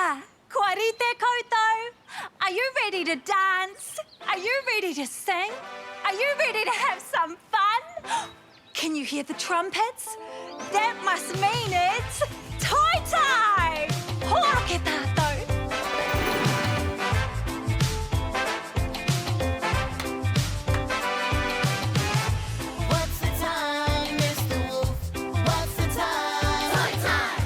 Kia! Kōrite koutou! Are you ready to dance? Are you ready to sing? Are you ready to have some fun? Can you hear the trumpets? That must mean it's Toi Time! Hōrake tātou! What's the time, Mr. Wolf? What's the time? Toi time!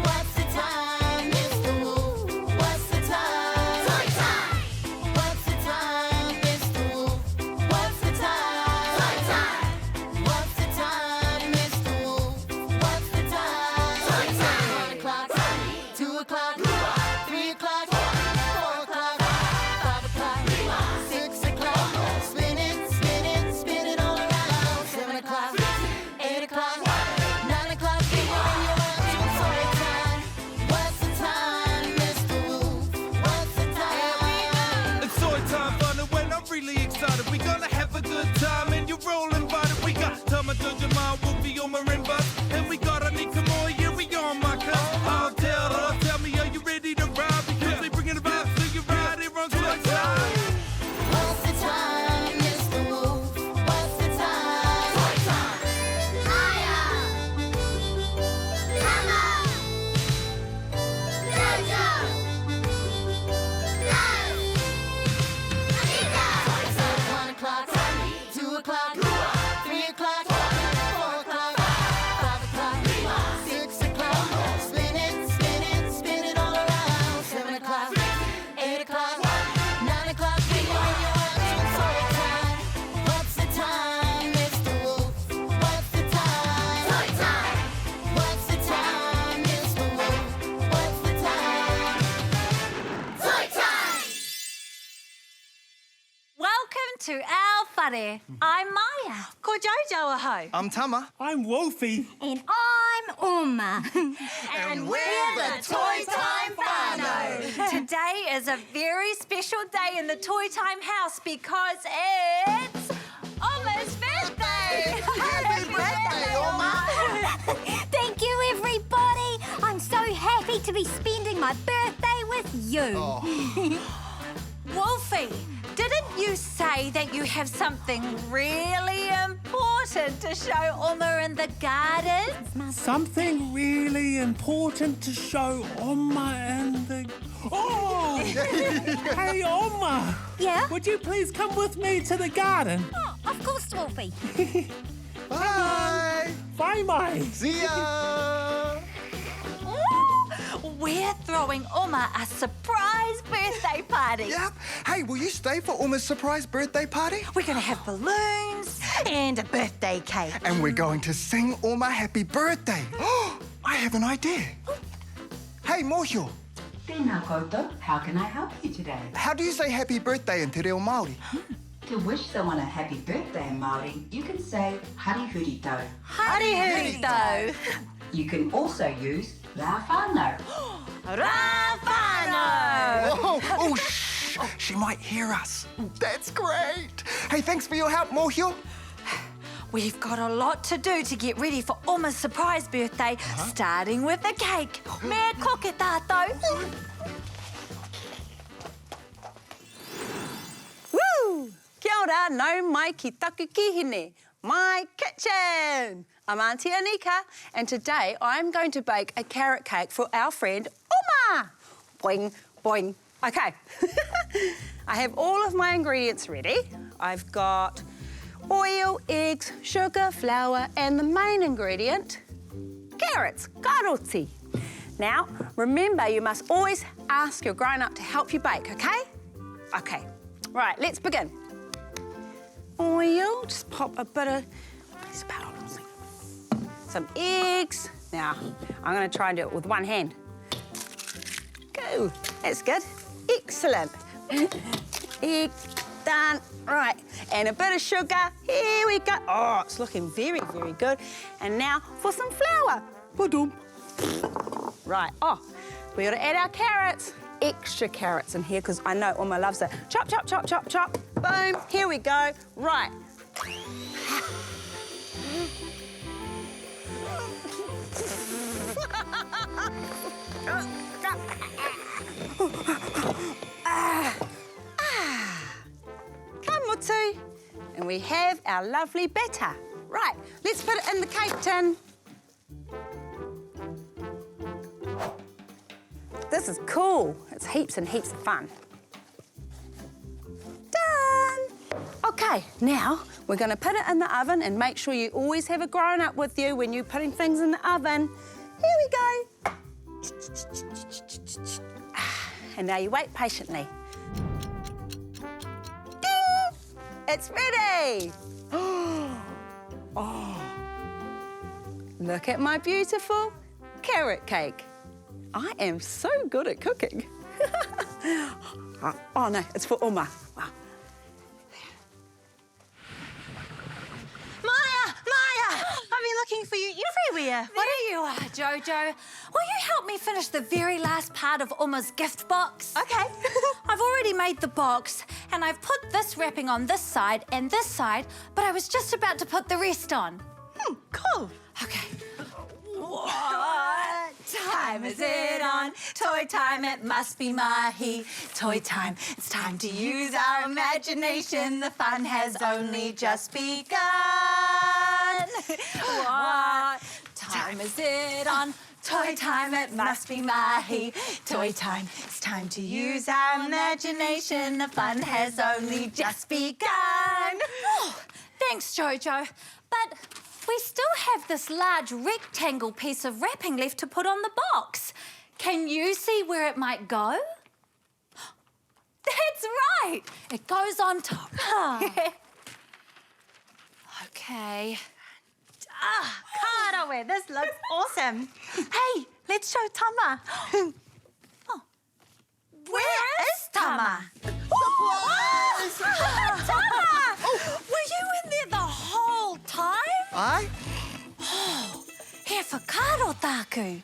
What's the time, Mr. Wolf? What's the time? Toi time! What's the time, Mr. Wolf? What's the time? Toi time! What's the time, Mr. Wolf? What's the time? Toi time! 1 o'clock, 2 o'clock, 3 o'clock, 4 o'clock, 5 o'clock, 6 o'clock. Spin it, spin it all around. 7 o'clock, 8 o'clock, 9 o'clock. When you're watching Toi Time. What's the time, Mr. Wolf? What's the time? It's Toi Time fun, and when I'm really excited, we gonna have a good time, and you're all invited. We got Tama, Jojo, Wolfy, Oma and Mōhio, and we got Anika, Māia, we on my cuz. Aotearoa, tell me, are you ready to ride? Because we bringing the vibes to you right here on Toi Time. What's the time, Mr. Wolf? What's the time? Toi Time. Māia. Tama. Jojo. Anika. Toi Time. 1 o'clock, 2 o'clock, 3 o'clock, 4 o'clock, 5 o'clock, 6 o'clock. Spin it all around. 7 o'clock, 8 o'clock, 9 o'clock. When you're watching Toi Time. What's the time, Mr. Wolf? What's the time? Toi Time. What's the time, Mr. Wolf? What's the time? Toi Time. Welcome to our whare. I'm Māia. Ko Jojo ahau. I'm Tama. I'm Wolfy. And I'm Oma. And we're the Toi Time whānau. Today is a very special day in the Toi Time house because it's Oma's birthday. Happy birthday, Oma. Thank you, everybody. I'm so happy to be spending my birthday with you. Wolfy, didn't you say that you have something really important to show Oma in the garden? Something really important to show Oma and the... Oh! Hey, Oma! Yeah? Would you please come with me to the garden? Oh, of course, Wolfy. Bye. Bye, Mai. See ya. We're throwing Oma a surprise birthday party. Yep. Hey, will you stay for Oma's surprise birthday party? We're going to have balloons and a birthday cake. And we're going to sing Oma happy birthday. Oh, I have an idea. Hey, Mōhio, Tēnā koutou, how can I help you today? how do you say happy birthday in te reo Māori? To wish someone a happy birthday in Māori, you can say Harihuri tau. Harihurito. You can also use Rā whānau. Rā whānau. Oh, shh. She might hear us. That's great. Hey, thanks for your help, Mōhio. We've got a lot to do to get ready for Oma's surprise birthday, starting with the cake. Me koke tātou. Woo! Kia ora, nau mai ki taku kihine, my kitchen. I'm Aunty Anika, and today I'm going to bake a carrot cake for our friend Oma. Boing, boing. Okay, I have all of my ingredients ready. I've got oil, eggs, sugar, flour, and the main ingredient, carrots, karoti. Now, remember, you must always ask your grown-up to help you bake, okay? Okay, right, let's begin. Oil, just pop a bit of... Some eggs. Now, I'm going to try and do it with one hand. Go, that's good. Excellent. Egg, done. Right, and a bit of sugar. Here we go. Oh, it's looking very, very good. And now for some flour. Ba-dum. Right, oh, we got to add our carrots. Extra carrots in here because I know Oma loves it. Chop, chop, chop, chop, chop. Boom, here we go. Right. we have our lovely batter. Right, let's put it in the cake tin. This is cool. It's heaps and heaps of fun. Done! OK, now we're going to put it in the oven and make sure you always have a grown-up with you when you're putting things in the oven. Here we go. And now you wait patiently. Ding! It's ready! Oh, look at my beautiful carrot cake. I am so good at cooking. Oh no, it's for Oma. Wow. Maya! I've been looking for you everywhere. There you are, Jojo. Will you help me finish the very last part of Oma's gift box? Okay. I've already made the box and I've put this wrapping on this side and this side, but I was just about to put the rest on. Cool. Okay. What time is it on? Toy time, it must be mahi. Toy time, it's time to use our imagination. The fun has only just begun. What time is it on? Toy time, it must be mahi. Toy time, it's time to use our imagination. The fun has only just begun. Oh, thanks, Jojo. But we still have this large rectangle piece of wrapping left to put on the box. Can you see where it might go? That's right. It goes on top. OK. Karawe, this looks awesome. Hey, let's show Tama. Oh. Where is Tama? Tama! Were you in there the whole time? Aye? Oh, he whakaro tāku.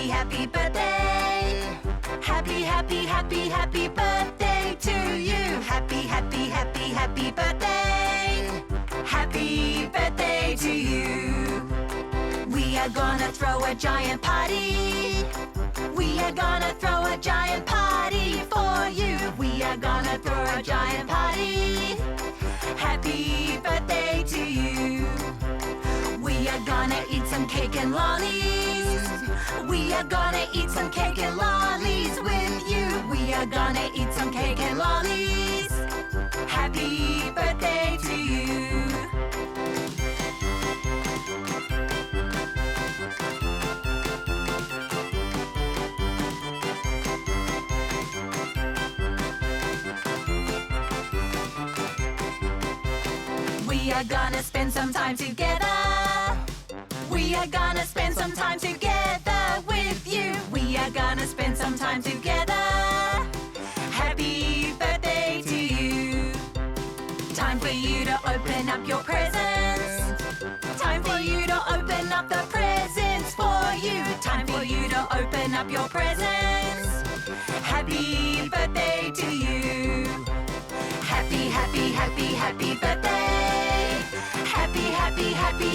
Happy birthday. Happy birthday to you. Happy birthday. Happy birthday to you. We are gonna throw a giant party. We are gonna throw a giant party for you. We are gonna throw a giant party. Happy birthday to you. We are gonna eat some cake and lollies. We are gonna eat some cake and lollies with you. We are gonna eat some cake and lollies. Happy birthday to you. We are gonna spend some time together. We are gonna spend some time together with you. We are gonna spend some time together. Happy birthday to you. Time for you to open up your presents. Time for you to open up the presents for you. Time for you to open up your presents. Happy birthday to you. Happy birthday.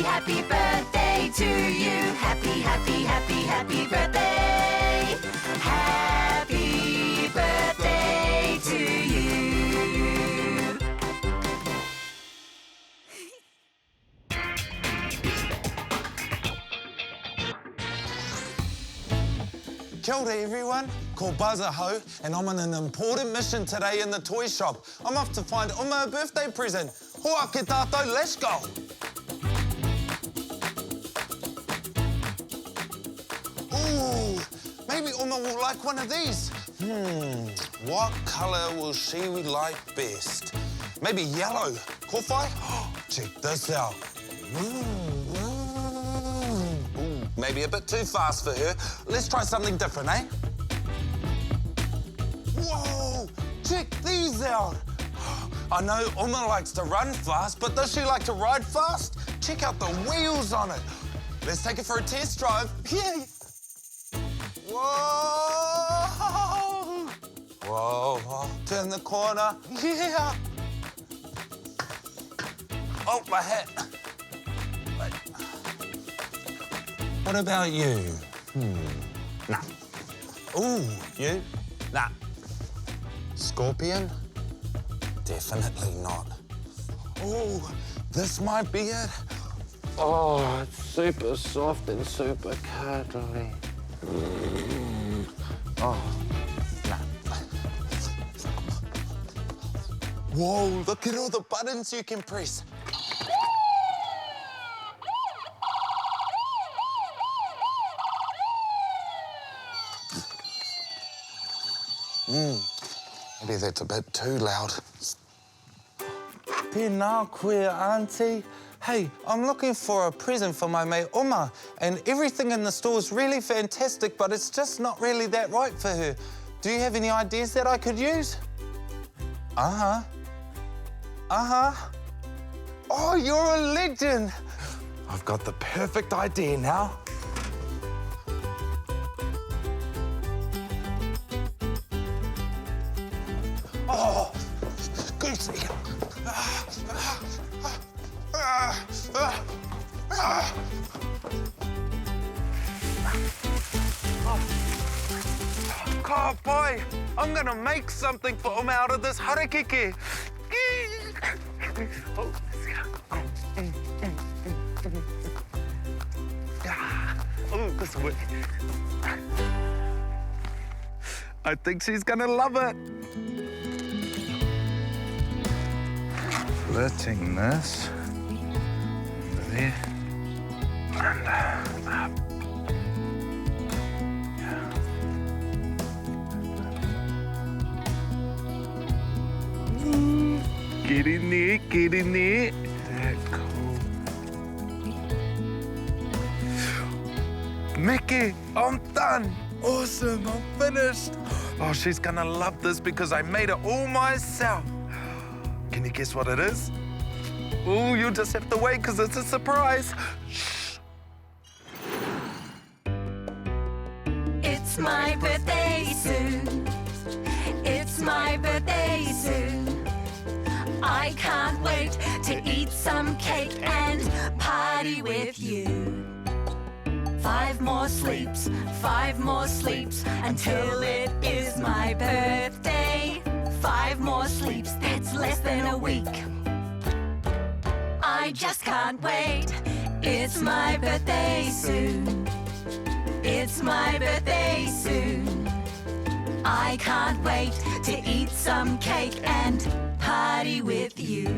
Happy birthday to you. Happy birthday. Happy birthday to you. Kia ora everyone, ko Buzzer Ho, and I'm on an important mission today in the toy shop. I'm off to find Oma a birthday present. Hoa ke tātou, let's go! Ooh, maybe Oma will like one of these. What colour will she like best? Maybe yellow. Kowhai? Check this out. Maybe a bit too fast for her. Let's try something different, eh? Whoa! Check these out. I know Oma likes to run fast, but does she like to ride fast? Check out the wheels on it. Let's take it for a test drive. Yay! Whoa! Whoa, turn the corner. Yeah! Oh, my hat. Wait. What about you? Nah. Ooh, you? Nah. Scorpion? Definitely not. Ooh, this might be it. Oh, it's super soft and super cuddly. Oh, nah. Whoa, look at all the buttons you can press. Maybe that's a bit too loud. Pēnā koe, Auntie. Hey, I'm looking for a present for my mate Oma, and everything in the store is really fantastic, but it's just not really that right for her. Do you have any ideas that I could use? Uh-huh. Oh, you're a legend. I've got the perfect idea now. Oh, goosey. Oh, boy, I'm gonna make something for Oma out of this harakeke. Oh, let's go. Oh, this will work. I think she's gonna love it. Splitting this over there and up. Get in there, get in there. That cool. Mickey, I'm done. Awesome, I'm finished. Oh, she's gonna love this because I made it all myself. Can you guess what it is? Oh, you'll just have to wait because it's a surprise. Shh. It's my birthday soon. It's my birthday soon. I can't wait to eat some cake and party with you. 5 more sleeps until it is my birthday. 5 more sleeps, that's less than a week. I just can't wait. It's my birthday soon. It's my birthday soon. I can't wait to eat some cake and party with you.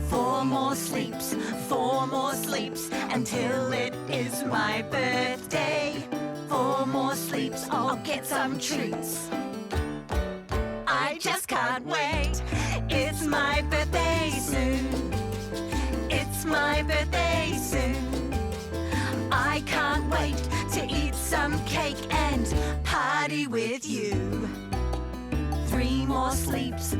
4 more sleeps until it is my birthday. 4 more sleeps, I'll get some treats. I just can't wait. It's my birthday soon. It's my birthday soon. I can't wait to eat some cake and party with you. 3 more sleeps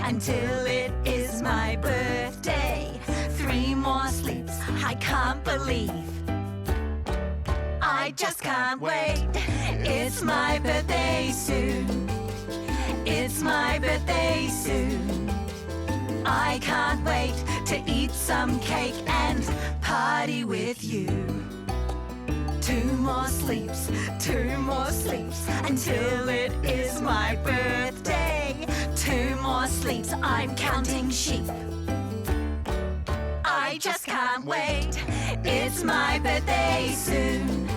until it is my birthday. 3 more sleeps, I can't believe. I just can't wait. It's my birthday soon. It's my birthday soon. I can't wait to eat some cake and party with you. 2 more sleeps until it is my birthday. 2 more sleeps, I'm counting sheep. I just can't wait. It's my birthday soon.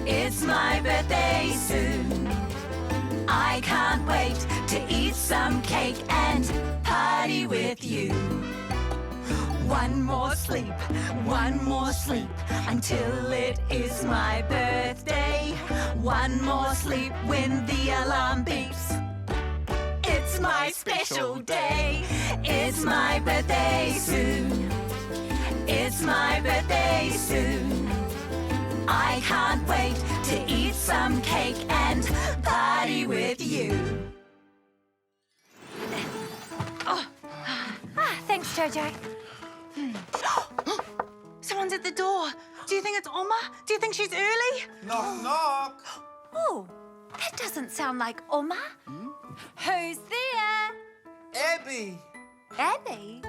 It's my birthday soon. I can't wait to eat some cake and party with you. 1 more sleep until it is my birthday. 1 more sleep when the alarm beeps. It's my special day. It's my birthday soon. It's my birthday soon. I can't wait to eat some cake and party with you. Thanks, Jojo. Someone's at the door. Do you think it's Oma? Do you think she's early? Knock, knock. Oh, that doesn't sound like Oma. Who's there? Abby. Abby?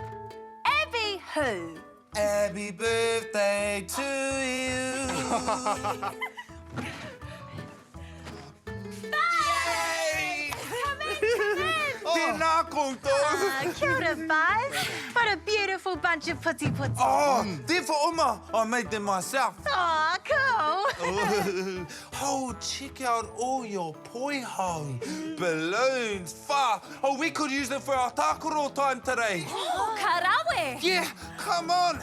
Abby who? Happy birthday to you. Tēnā koutou. Kia ora, Buzz. What a beautiful bunch of putiputi. Oh, they're for Oma. I made them myself. Aw, cool. Oh, check out all your poiho. Balloons, whā. Oh, we could use them for our tākaro time today. Oh, karawe. Yeah, come on.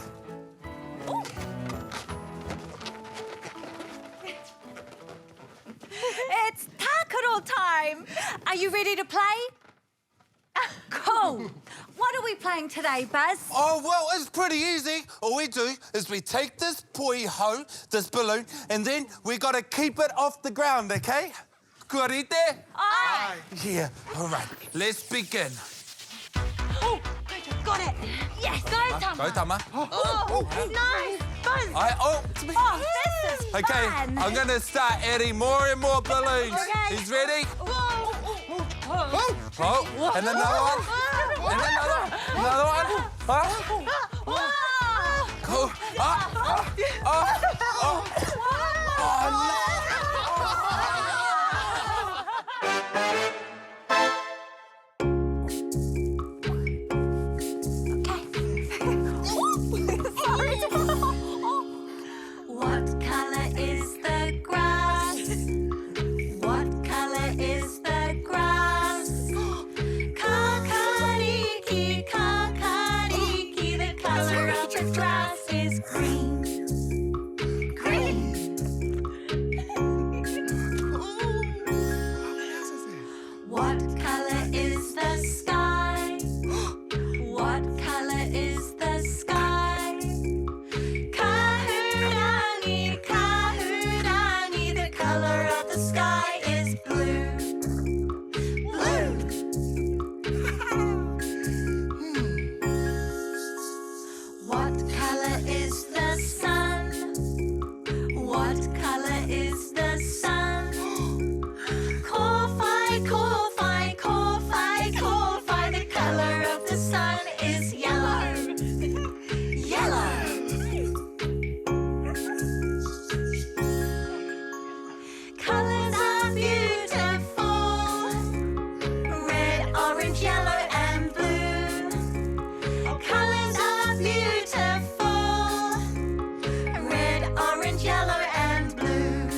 It's tākaro time. Are you ready to play? Cool. What are we playing today, Buzz? Oh, well, it's pretty easy. All we do is we take this poiho, this balloon, and then we got to keep it off the ground, OK? Kua rite? Aye. Yeah, all right. Let's begin. Oh, Jojo, got it. Yes, go, Tama. Go, Tama. Oh, nice. Buzz. Oh, Oh, this is OK, fun. I'm going to start adding more and more balloons. Okay. He's ready? Whoa. Oh, and another one. And another one. Another one. Whoa. Cool. Oh, no. What colour is the grass? What colour is the grass? Kakariki, kakariki, the colour of the grass is green. Green. What colour is the sky? What colour is the sky? Kahurani, kahurani, the colour of the sky is blue. Blue. What colour is the sun? What colour is the sun? Kōwhai, kōwhai, kōwhai, kōwhai, the colour of the sun is yellow. Yellow. Colours are beautiful. Red, orange, yellow and blue. Colours are beautiful. Red, orange, yellow and blue.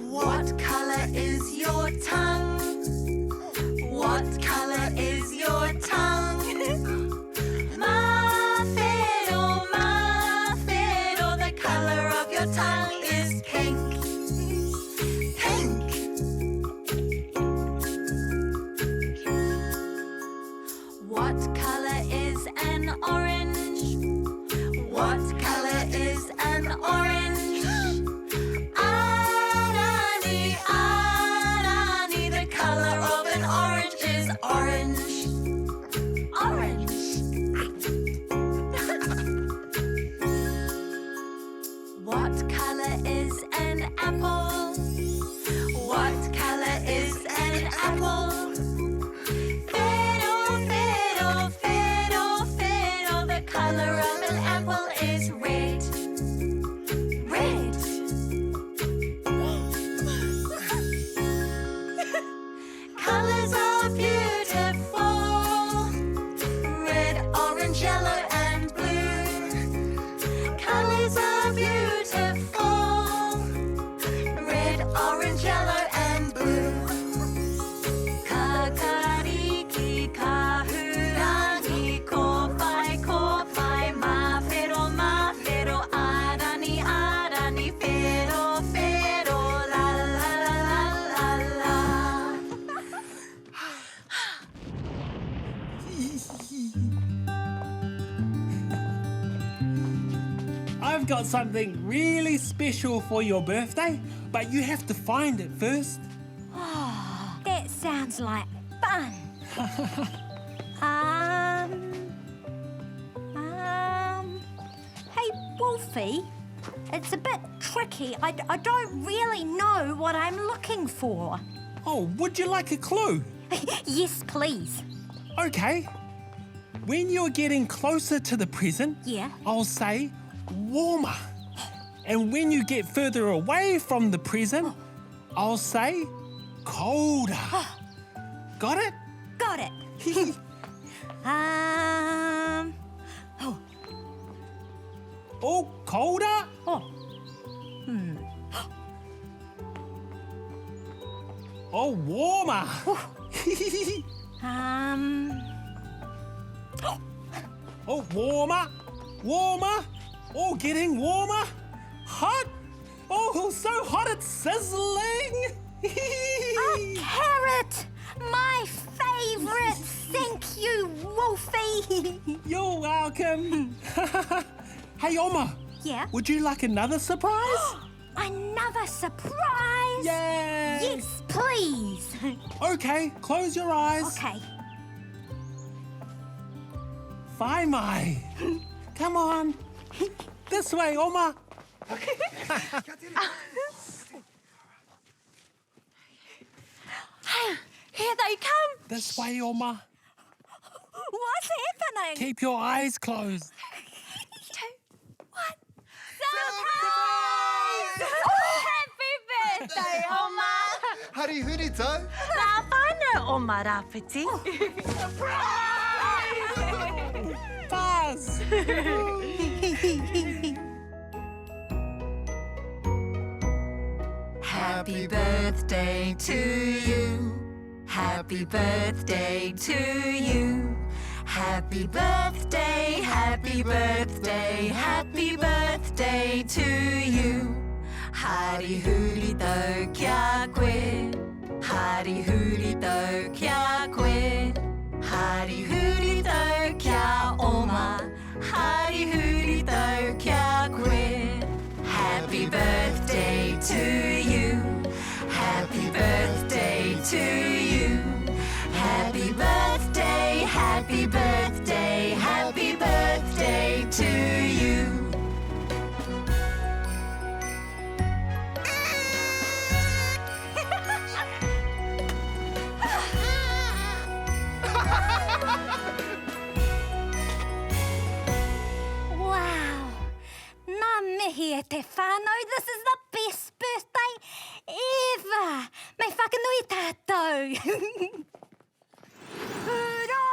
What colour is your tongue? What colour is your tongue? Mawhero, mawhero, the colour of your tongue is pink. Pink. What colour is an orange? What colour is an orange? Arani, arani, the colour of an orange is orange. Orange. What colour is an apple? What colour is an apple? Fiddle, fiddle, fiddle, fiddle, the colour of an apple is red. Red. Colours are beautiful. Red, orange, yellow and blue. Colours are beautiful. Red, orange, yellow and blue. Kakariki, kahurani, kōwhai, kōwhai, mawhero, mawhero, arani, arani, whero, whero, la la la la la la. I've got something really special for your birthday, but you have to find it first. That sounds like fun. Hey, Wolfy, it's a bit tricky. I don't really know what I'm looking for. Oh, would you like a clue? Yes, please. Okay. When you're getting closer to the present, Yeah. I'll say warmer. And when you get further away from the present, I'll say colder. Got it? Got it. Oh, colder? Oh. Oh, warmer. Oh, warmer. Warmer. Oh, getting warmer. Hot. Oh, so hot it's sizzling. A carrot! My favourite! Thank you, Wolfy! You're welcome. Hey, Oma. Yeah? Would you like another surprise? Another surprise? Yay! Yes, please! Okay, close your eyes. Okay. Bye, Mai. Come on. This way, Oma. Hey, here they come. This way, Oma. What's happening? Keep your eyes closed. 2, 1. Happy birthday, Oma! Hari hurito. Nā whānau, Oma Rāpiti. Buzz. Happy birthday to you. Happy birthday to you. Happy birthday, happy birthday, happy birthday to you. Hari huri tau kia koe. Hari huri tau kia koe. Hari huri tau kia Oma. Hari huri tau kia koe. Happy birthday to you. Happy birthday to you. Happy birthday, happy birthday, happy birthday to you. Wow! Nā mihi e te whānau, this is the best birthday ever! Me whakanui tātou! Hurrah!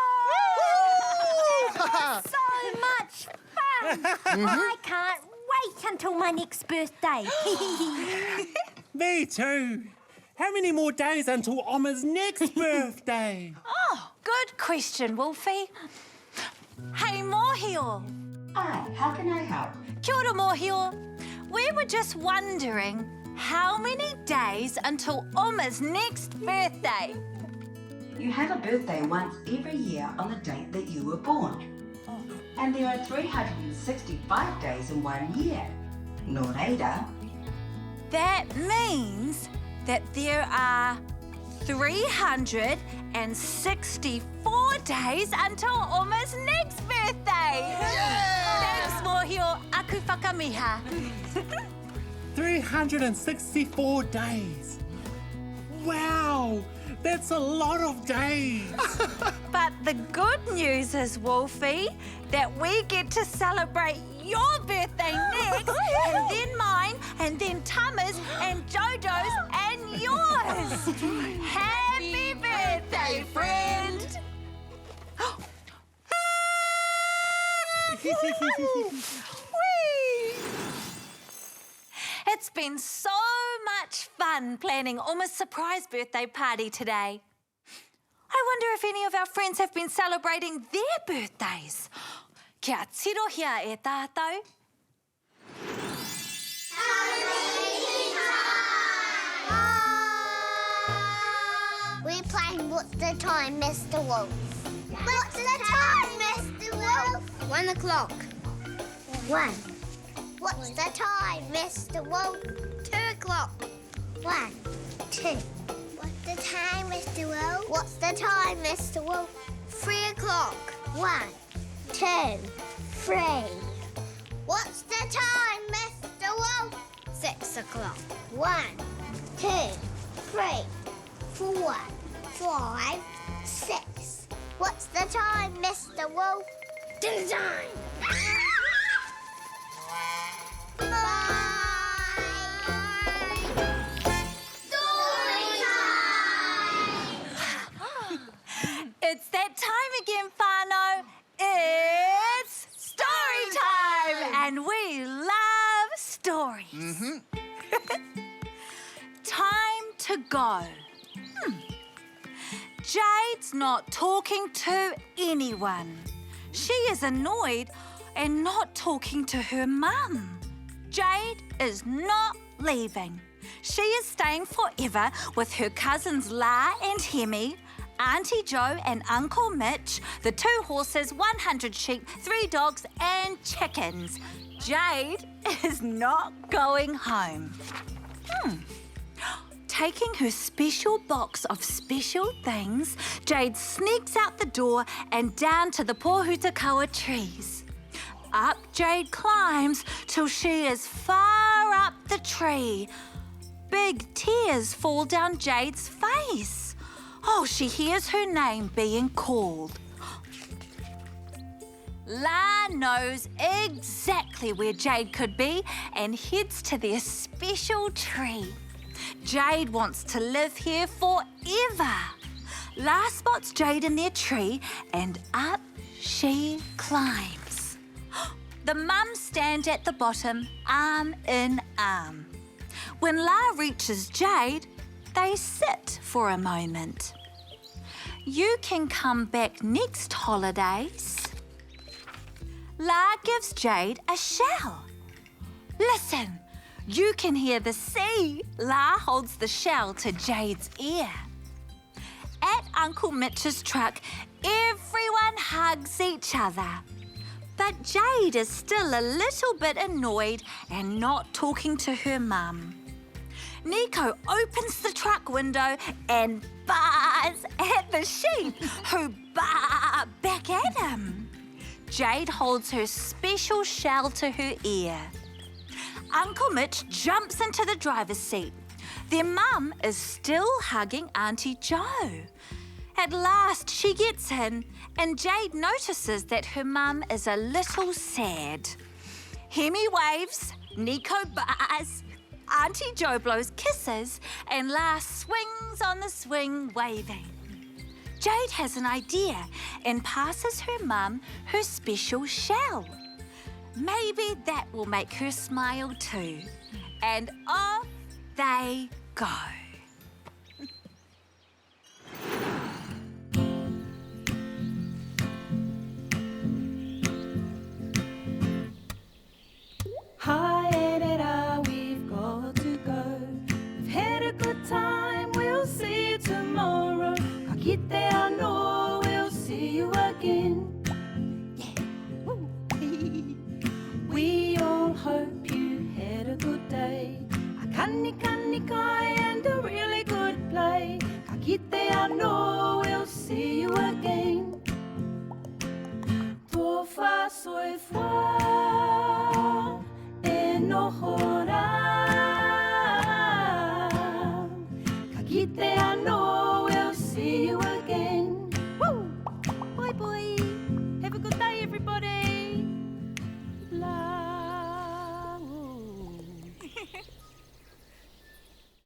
So much fun! I can't wait until my next birthday! Me too. How many more days until Oma's next birthday? Oh, good question, Wolfy. Hey, Mōhio. Hi, how can I help? Kia ora, Mōhio. We were just wondering how many days until Oma's next birthday? You have a birthday once every year on the date that you were born. And there are 365 days in 1 year. No reira. That means that there are 364 days until Oma's next birthday. Thanks, Mōhio. Aku whakamiha. 364 days. Wow, that's a lot of days. But the good news is, Wolfy, that we get to celebrate your birthday next, and then mine, and then Tama's, and Jojo's, and yours. Happy birthday, friend! Whee! It's been so much fun planning Oma's surprise birthday party today. I wonder if any of our friends have been celebrating their birthdays. Kia tirohia e tātou. We're playing What's the Time, Mr. Wolf? What's the time, Mr. Wolf? 1 o'clock. 1. What's the time, Mr. Wolf? 2 o'clock. 1, 2. What's the time, Mr. Wolf? What's the time, Mr. Wolf? 3 o'clock. 1, 2, 3. What's the time, Mr. Wolf? 6 o'clock. 1, 2, 3, 4, 5, 6. What's the time, Mr. Wolf? Dinner time! Bye! Story time! It's that time again, whānau. It's story time! And we love stories. Time to go. Jade's not talking to anyone. She is annoyed and not talking to her mum. Jade is not leaving. She is staying forever with her cousins La and Hemi, Auntie Jo and Uncle Mitch, the 2 horses, 100 sheep, 3 dogs and chickens. Jade is not going home. Taking her special box of special things, Jade sneaks out the door and down to the pōhutakaua trees. Up Jade climbs till she is far up the tree. Big tears fall down Jade's face. Oh, she hears her name being called. La knows exactly where Jade could be and heads to their special tree. Jade wants to live here forever. La spots Jade in their tree and up she climbs. The mums stand at the bottom, arm in arm. When La reaches Jade, they sit for a moment. You can come back next holidays. La gives Jade a shell. Listen, you can hear the sea. La holds the shell to Jade's ear. At Uncle Mitch's truck, everyone hugs each other. But Jade is still a little bit annoyed and not talking to her mum. Nico opens the truck window and bars at the sheep, who bar back at him. Jade holds her special shell to her ear. Uncle Mitch jumps into the driver's seat. Their mum is still hugging Auntie Jo. At last, she gets in, and Jade notices that her mum is a little sad. Hemi waves, Nico bars, Auntie Jo blows kisses, and La swings on the swing waving. Jade has an idea and passes her mum her special shell. Maybe that will make her smile too. And off they go. Haerera, we've got to go. We've had a good time, we'll see you tomorrow. Ka kite anō, we'll see you again. We all hope you had a good day. A kani kani kai